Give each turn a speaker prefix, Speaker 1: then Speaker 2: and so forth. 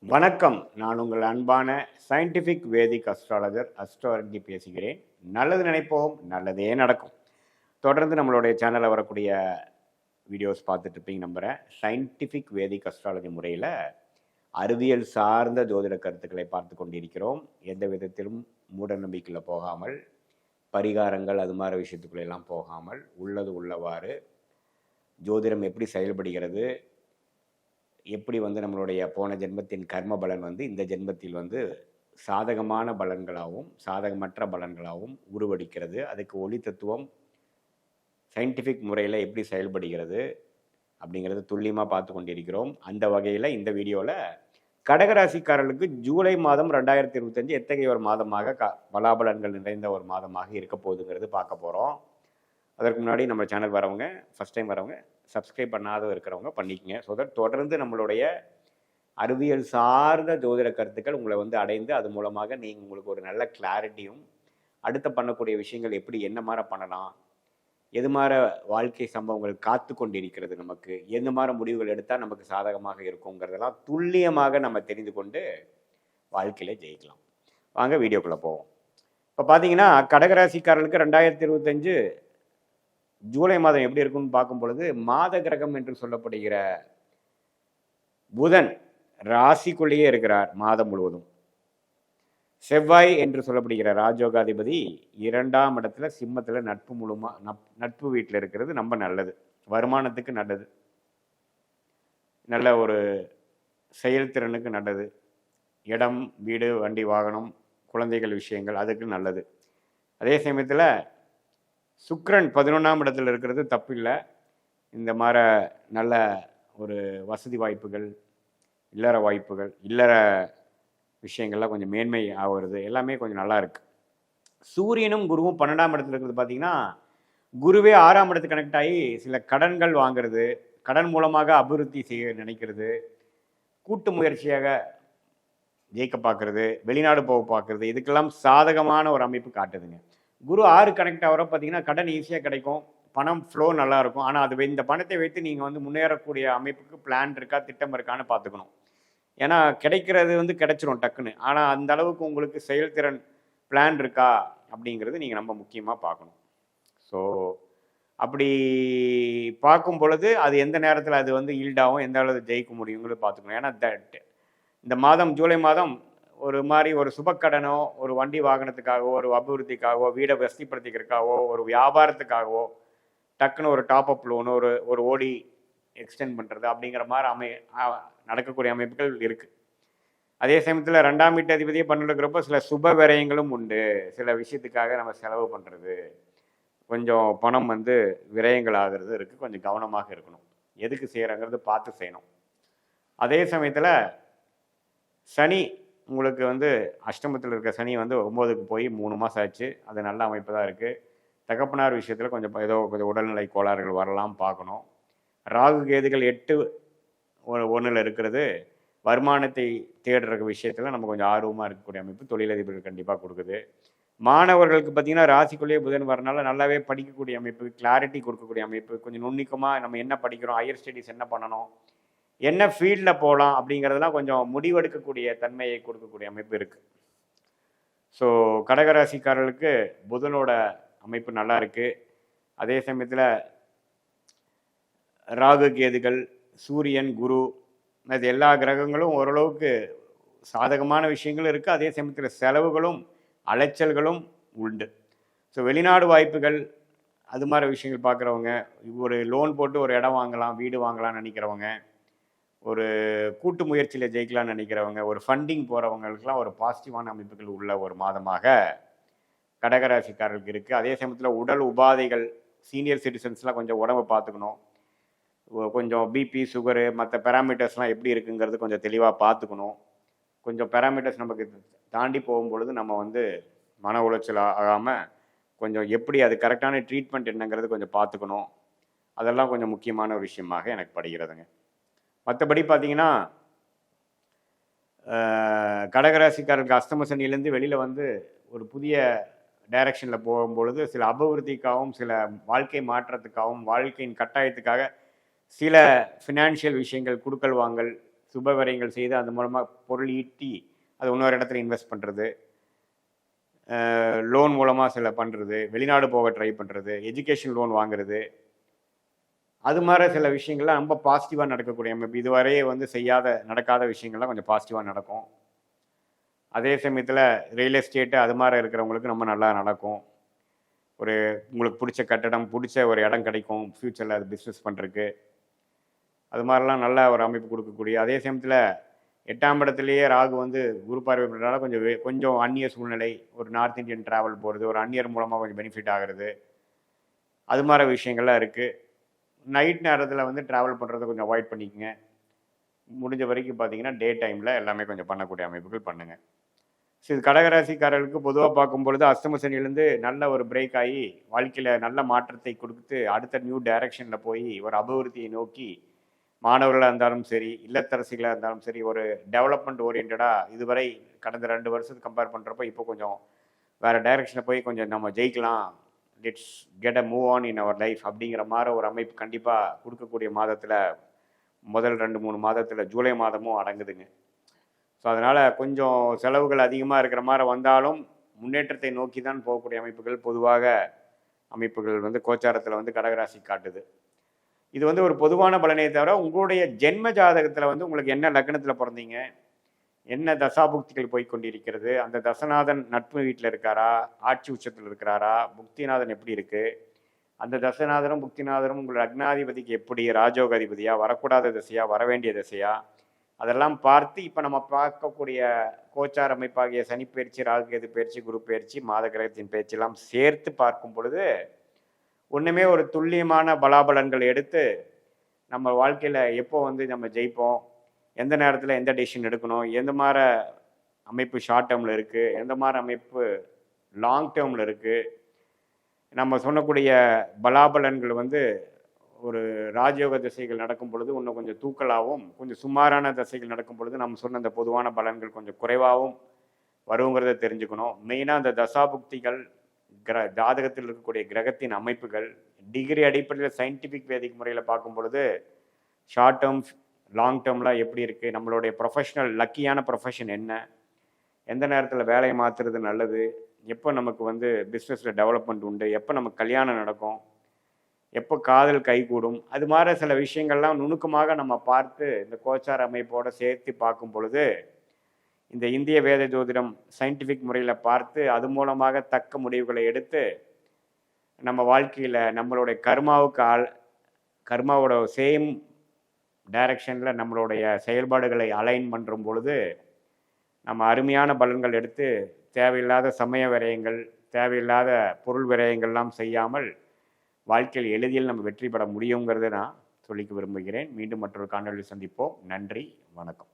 Speaker 1: வணக்கம். நான் உங்கள் அன்பான சயின்டிஃபிக் வேதிக் அஸ்ட்ராலஜர் அஸ்ட்ராலஜி பேசுகிறேன். நல்லது நினைப்போம், நல்லதே நடக்கும். தொடர்ந்து நம்மளுடைய சேனலில் வரக்கூடிய வீடியோஸ் பார்த்துட்டு இருப்பீங்க நம்புகிறேன். சயின்டிஃபிக் வேதிக் அஸ்ட்ராலஜி முறையில் அறிவியல் சார்ந்த ஜோதிட கருத்துக்களை பார்த்து கொண்டிருக்கிறோம். எந்த விதத்திலும் மூட நம்பிக்கையில் போகாமல், பரிகாரங்கள் அது மாதிரி விஷயத்துக்குள்ளெல்லாம் போகாமல், உள்ளது உள்ளவாறு ஜோதிடம் எப்படி செயல்படுகிறது, எப்படி நம்மளுடைய போன ஜென்மத்தின் கர்ம பலன் இந்த ஜென்மத்தில் சாதகமான பலன்களாகவும் சாதகமற்ற பலன்களாகவும் உருவெடுக்கிறது. அதுக்கு ஒளி தத்துவம் சயின்டிஃபிக் முறையில் எப்படி செயல்படுகிறது அப்படிங்கிறது துல்லியமாக பார்த்து கொண்டிருக்கிறோம். அந்த வகையில் இந்த வீடியோவில் கடகராசிக்காரர்களுக்கு ஜூலை மாதம் 2025 எத்தகைய ஒரு மாதமாக பலாபலன்கள் நிறைந்த ஒரு மாதமாக இருக்க போகுதுங்கிறது பார்க்க போகிறோம். அதற்கு முன்னாடி நம்ம சேனல் வரவங்க, ஃபஸ்ட் டைம் வரவங்க, சப்ஸ்கிரைப் பண்ணாத இருக்கிறவங்க பண்ணிக்கங்க. ஸோ தட் தொடர்ந்து நம்மளுடைய அறிவியல் சார்ந்த ஜோதிட கருத்துக்கள் உங்களை அடைந்து அது மூலமாக நீங்கள் உங்களுக்கு ஒரு நல்ல கிளாரிட்டியும், அடுத்த பண்ணக்கூடிய விஷயங்கள் எப்படி என்ன மாதிரி பண்ணலாம், எது மாதிரி வாழ்க்கை சம்பவங்கள் காத்து கொண்டிருக்கிறது, நமக்கு எந்த மாதிரி முடிவுகள் எடுத்தால் நமக்கு சாதகமாக இருக்குங்கிறதெல்லாம் துல்லியமாக நம்ம தெரிந்து கொண்டு வாழ்க்கையில் ஜெயிக்கலாம். வாங்க வீடியோக்குள்ளே போவோம். இப்போ பார்த்தீங்கன்னா கடகராசிக்காரர்களுக்கு 2025 ஜூலை மாதம் எப்படி இருக்குன்னு பார்க்கும் பொழுது, மாத கிரகம் என்று சொல்லப்படுகிற புதன் ராசிக்குள்ளேயே இருக்கிறார் மாதம் முழுவதும். செவ்வாய் என்று சொல்லப்படுகிற ராஜயோகாதிபதி 2ஆம் இடத்துல சிம்மத்தில் நட்பு வீட்டில் இருக்கிறது ரொம்ப நல்லது, வருமானத்துக்கு நல்லது, நல்ல ஒரு செயல்திறனுக்கு நல்லது, இடம் வீடு வண்டி வாகனம் குழந்தைகள் விஷயங்கள் அதுக்கு நல்லது. அதே சமயத்தில் சுக்கிரன் 11ஆம் இடத்துல இருக்கிறது தப்பில்லை. இந்த மாதிரி நல்ல ஒரு வசதி வாய்ப்புகள், இல்லற வாய்ப்புகள், இல்லற விஷயங்கள்லாம் கொஞ்சம் மேன்மை ஆகிறது, எல்லாமே கொஞ்சம் நல்லா இருக்குது. சூரியனும் குருவும் 12ஆம் இடத்துல இருக்கிறது பார்த்திங்கன்னா, குருவே 6ஆம் இடத்துக்கு கனெக்ட் ஆகி சில கடன்கள் வாங்கிறது, கடன் மூலமாக அபிவிருத்தி செய்ய நினைக்கிறது, கூட்டு முயற்சியாக ஜெயிக்க பார்க்குறது, வெளிநாடு போக பார்க்குறது, இதுக்கெல்லாம் சாதகமான ஒரு அமைப்பு காட்டுதுங்க. குரு 6 கனெக்ட் ஆகிற பார்த்தீங்கன்னா கடன் ஈஸியாக கிடைக்கும், பணம் ஃப்ளோ நல்லாயிருக்கும். ஆனால் அது இந்த பணத்தை வைத்து நீங்கள் முன்னேறக்கூடிய அமைப்புக்கு பிளான் இருக்கா, திட்டம் இருக்கான்னு பார்த்துக்கணும். ஏன்னா கிடைக்கிறது கிடைச்சிரும் டக்குன்னு. ஆனால் அந்த அளவுக்கு உங்களுக்கு செயல்திறன் பிளான் இருக்கா அப்படிங்கிறது நீங்கள் ரொம்ப முக்கியமாக பார்க்கணும். ஸோ அப்படி பார்க்கும் பொழுது அது எந்த நேரத்தில் அது ஈல்டாகவும் எந்த அளவு ஜெயிக்க முடியுங்கிறது பார்த்துக்கணும். ஏன்னா இந்த மாதம் ஜூலை மாதம் ஒரு மாதிரி ஒரு சுபக்கடனோ, ஒரு வண்டி வாகனத்துக்காகவோ, ஒரு அபிவிருத்திக்காகவோ, வீடை வசதிப்படுத்திக்கிறதுக்காகவோ, ஒரு வியாபாரத்துக்காகவோ டக்குன்னு ஒரு டாப்அப் லோனு, ஒரு ஓடி எக்ஸ்டெண்ட் பண்ணுறது அப்படிங்கிற மாதிரி நடக்கக்கூடிய அமைப்புகள் இருக்குது. அதே சமயத்தில் 2ஆம் வீட்டு அதிபதியை பண்ணிருக்கிறப்போ சில சுப விரயங்களும் உண்டு. சில விஷயத்துக்காக நம்ம செலவு பண்ணுறது, கொஞ்சம் பணம் விரயங்கள் ஆகிறது இருக்குது. கொஞ்சம் கவனமாக இருக்கணும், எதுக்கு செய்கிறங்கிறது பார்த்து செய்யணும். அதே சமயத்தில் சனி உங்களுக்கு அஷ்டமத்தில் இருக்க சனி 9க்கு போய் 3 மாதம் ஆச்சு. அது நல்ல அமைப்பு தான் இருக்குது. தகப்பனார் விஷயத்தில் கொஞ்சம் கொஞ்சம் உடல்நிலை கோளாறுகள் வரலாம், பார்க்கணும். ராகு கேதுகள் 8-1 இருக்கிறது வருமானத்தை தேடுற விஷயத்தில் நம்ம கொஞ்சம் ஆர்வமாக இருக்கக்கூடிய அமைப்பு தொழிலதிபர்கள் கண்டிப்பாக கொடுக்குது. மாணவர்களுக்கு பார்த்திங்கன்னா ராசிக்குள்ளேயே புதன் வரனால நல்லாவே படிக்கக்கூடிய அமைப்பு, கிளாரிட்டி கொடுக்கக்கூடிய அமைப்பு, கொஞ்சம் நுண்ணிக்கமாக நம்ம என்ன படிக்கிறோம், ஹையர் ஸ்டடீஸ் என்ன பண்ணணும், என்ன ஃபீல்டில் போகலாம் அப்படிங்கிறதுலாம் கொஞ்சம் முடிவெடுக்கக்கூடிய தன்மையை கொடுக்கக்கூடிய அமைப்பு இருக்குது. ஸோ கடகராசிக்காரர்களுக்கு புதனோட அமைப்பு நல்லா இருக்குது. அதே சமயத்தில் ராகு கேதுகள், சூரியன், குரு, அது எல்லா கிரகங்களும் ஓரளவுக்கு சாதகமான விஷயங்களும் இருக்குது. அதே சமயத்தில் செலவுகளும் அலைச்சல்களும் உண்டு. ஸோ வெளிநாடு வாய்ப்புகள் அது மாதிரி விஷயங்கள் பார்க்குறவங்க, ஒரு லோன் போட்டு ஒரு இடம் வாங்கலாம், வீடு வாங்கலாம்னு நினைக்கிறவங்க, ஒரு கூட்டு முயற்சியில் ஜெயிக்கலாம்னு நினைக்கிறவங்க, ஒரு ஃபண்டிங் போகிறவங்களுக்கெல்லாம் ஒரு பாசிட்டிவான அமைப்புகள் உள்ள ஒரு மாதமாக கடகராசிக்காரர்களுக்கு இருக்குது. அதே சமயத்தில் உடல் உபாதைகள், சீனியர் சிட்டிசன்ஸ்லாம் கொஞ்சம் உடம்பை பார்த்துக்கணும். கொஞ்சம் பிபி, சுகரு, மற்ற பேராமீட்டர்ஸ்லாம் எப்படி இருக்குங்கிறது கொஞ்சம் தெளிவாக பார்த்துக்கணும். கொஞ்சம் பேராமீட்டர்ஸ் நமக்கு தாண்டி போகும்பொழுது நம்ம மன உளைச்சல் ஆகாமல் கொஞ்சம் எப்படி அது கரெக்டான ட்ரீட்மெண்ட் என்னங்கிறது கொஞ்சம் பார்த்துக்கணும். அதெல்லாம் கொஞ்சம் முக்கியமான ஒரு விஷயமாக எனக்கு படுகிறதுங்க. மற்றபடி பார்த்தீங்கன்னா கடகராசிக்காரர்களுக்கு அஷ்டம சனியிலேருந்து வெளியில் ஒரு புதிய டைரக்ஷனில் போகும்பொழுது சில அபிவிருத்திக்காகவும், சில வாழ்க்கை மாற்றத்துக்காகவும், வாழ்க்கையின் கட்டாயத்துக்காக சில ஃபினான்ஷியல் விஷயங்கள், குடுக்கல் வாங்கல், சுப விரயங்கள் செய்து அது மூலமாக பொருள் ஈட்டி அது இன்னொரு இடத்துல இன்வெஸ்ட் பண்ணுறது, லோன் மூலமாக சில பண்ணுறது, வெளிநாடு போக ட்ரை பண்ணுறது, எஜுகேஷன் லோன் வாங்குறது, அது மாதிரி சில விஷயங்கள்லாம் ரொம்ப பாசிட்டிவாக நடக்கக்கூடிய அமைப்பு. இதுவரையே வந்து நடக்காத விஷயங்கள்லாம் கொஞ்சம் பாசிட்டிவாக நடக்கும். அதே சமயத்தில் ரியல் எஸ்டேட்டு அது மாதிரி இருக்கிறவங்களுக்கு ரொம்ப நல்லா நடக்கும். ஒரு உங்களுக்கு பிடிச்ச கட்டடம், பிடிச்ச ஒரு இடம் கிடைக்கும் ஃப்யூச்சரில் அது பிஸ்னஸ் பண்ணுறதுக்கு. அது மாதிரிலாம் நல்ல ஒரு அமைப்பு கொடுக்கக்கூடிய, அதே சமயத்தில் 8ஆம் இடத்துலேயே ராகு வந்து குரு பார்வை பண்ணுறதுனால கொஞ்சம் அந்நிய சூழ்நிலை, ஒரு நார்த் இந்தியன் ட்ராவல் போகிறது, ஒரு அந்நியர் மூலமாக கொஞ்சம் பெனிஃபிட் ஆகிறது, அது மாதிரி விஷயங்கள்லாம் இருக்குது. நைட் நேரத்தில் வந்து ட்ராவல் பண்ணுறதை கொஞ்சம் அவாய்ட் பண்ணிக்கோங்க. முடிஞ்ச வரைக்கும் பார்த்தீங்கன்னா டே டைமில் எல்லாமே கொஞ்சம் பண்ணக்கூடிய அமைப்புகள் பண்ணுங்கள். ஸோ இது கடகராசிக்காரர்களுக்கு பொதுவாக பார்க்கும்பொழுது அஷ்டம சனியிலேருந்து நல்ல ஒரு பிரேக் ஆகி வாழ்க்கையில் நல்ல மாற்றத்தை கொடுத்து அடுத்த நியூ டைரக்ஷனில் போய் ஒரு அபிவிருத்தியை நோக்கி மாணவர்களாக இருந்தாலும் சரி, இல்லத்தரசிகளாக இருந்தாலும் சரி, ஒரு டெவலப்மெண்ட் ஓரியன்டாக இதுவரை கடந்த 2 வருஷத்துக்கு கம்பேர் பண்ணுறப்போ இப்போ கொஞ்சம் வேறு டைரக்ஷனில் போய் கொஞ்சம் நம்ம ஜெயிக்கலாம், let's get a move on in our life அப்படிங்கிற மாதிரி ஒரு அமைப்பு கண்டிப்பாக கொடுக்கக்கூடிய மாதத்தில் முதல் 2-3 மாதத்தில் ஜூலை மாதமும் அடங்குதுங்க. ஸோ அதனால் கொஞ்சம் செலவுகள் அதிகமாக இருக்கிற மாதிரி வந்தாலும் முன்னேற்றத்தை நோக்கி தான் போகக்கூடிய அமைப்புகள் வந்து கோச்சாரத்தில் வந்து கடகராசி காட்டுது. இது வந்து ஒரு பொதுவான பலனே தவிர உங்களுடைய ஜென்ம ஜாதகத்தில் வந்து உங்களுக்கு என்ன லக்னத்தில் பிறந்தீங்க, என்ன தசாபுக்திகள் போய் கொண்டிருக்கிறது, அந்த தசநாதன் நட்பு வீட்டில் இருக்காரா, ஆட்சி உச்சத்தில் இருக்கிறாரா, புக்திநாதன் எப்படி இருக்குது, அந்த தசநாதனும் புக்திநாதனும் உங்கள் லக்னாதிபதிக்கு எப்படி ராஜோகாதிபதியா, வரக்கூடாத திசையா, வரவேண்டிய திசையா, அதெல்லாம் பார்த்து இப்போ நம்ம பார்க்கக்கூடிய கோச்சார அமைப்பாகிய சனி பயிற்சி, ராகுகேது பயிற்சி, குரு பயிற்சி, மாத கிரகத்தின் பயிற்சியெல்லாம் சேர்த்து பார்க்கும் பொழுது ஒன்றுமே ஒரு துல்லியமான பலாபலன்கள் எடுத்து நம்ம வாழ்க்கையில் எப்போ வந்து நம்ம ஜெயிப்போம், எந்த நேரத்தில் எந்த டெசிஷன் எடுக்கணும், எந்த மாதிரி அமைப்பு ஷார்ட் டேர்மில் இருக்குது, எந்த மாதிரி அமைப்பு லாங் டேர்மில் இருக்குது, நம்ம சொன்னக்கூடிய பலாபலன்கள் வந்து ஒரு ராஜயோக திசைகள் நடக்கும் பொழுது இன்னும் கொஞ்சம் தூக்கலாகவும், கொஞ்சம் சுமாரான திசைகள் நடக்கும் பொழுது நம்ம சொன்ன அந்த பொதுவான பலன்கள் கொஞ்சம் குறைவாகவும் வருங்கிறத தெரிஞ்சுக்கணும். மெயினாக அந்த தசாபுக்திகள், ஜாதகத்தில் இருக்கக்கூடிய கிரகத்தின் அமைப்புகள், டிகிரி அடிப்படையில் சயின்டிஃபிக் வேதிக் முறையில் பார்க்கும் பொழுது ஷார்ட் டேர்ம், லாங் டேர்ம்லாம் எப்படி இருக்குது, நம்மளுடைய ப்ரொஃபஷனல் லக்கியான ப்ரொஃபஷன் என்ன, எந்த நேரத்தில் வேலையை மாற்றுறது நல்லது, எப்போ நமக்கு வந்து பிஸ்னஸில் டெவலப்மெண்ட் உண்டு, எப்போ நமக்கு கல்யாணம் நடக்கும், எப்போ காதல் கைகூடும், அது மாதிரி சில விஷயங்கள்லாம் நுணுக்கமாக நம்ம பார்த்து இந்த கோச்சார அமைப்போடு சேர்த்து பார்க்கும் பொழுது இந்த இந்திய வேத ஜோதிடம் சயின்டிஃபிக் முறையில் பார்த்து அது மூலமாக தக்க முடிவுகளை எடுத்து நம்ம வாழ்க்கையில் நம்மளுடைய கர்மாவோட சேம் டைரக்ஷனில் நம்மளுடைய செயல்பாடுகளை அலைன் பண்ணுற பொழுது நம்ம அருமையான பலன்கள் எடுத்து தேவையில்லாத சமய விரயங்கள், தேவையில்லாத பொருள் விரயங்கள்லாம் செய்யாமல் வாழ்க்கையில் எளிதில் நம்ம வெற்றி பெற முடியுங்கிறத நான் சொல்லிக்க விரும்புகிறேன். மீண்டும் மற்றொரு காணொலியில் சந்திப்போம். நன்றி, வணக்கம்.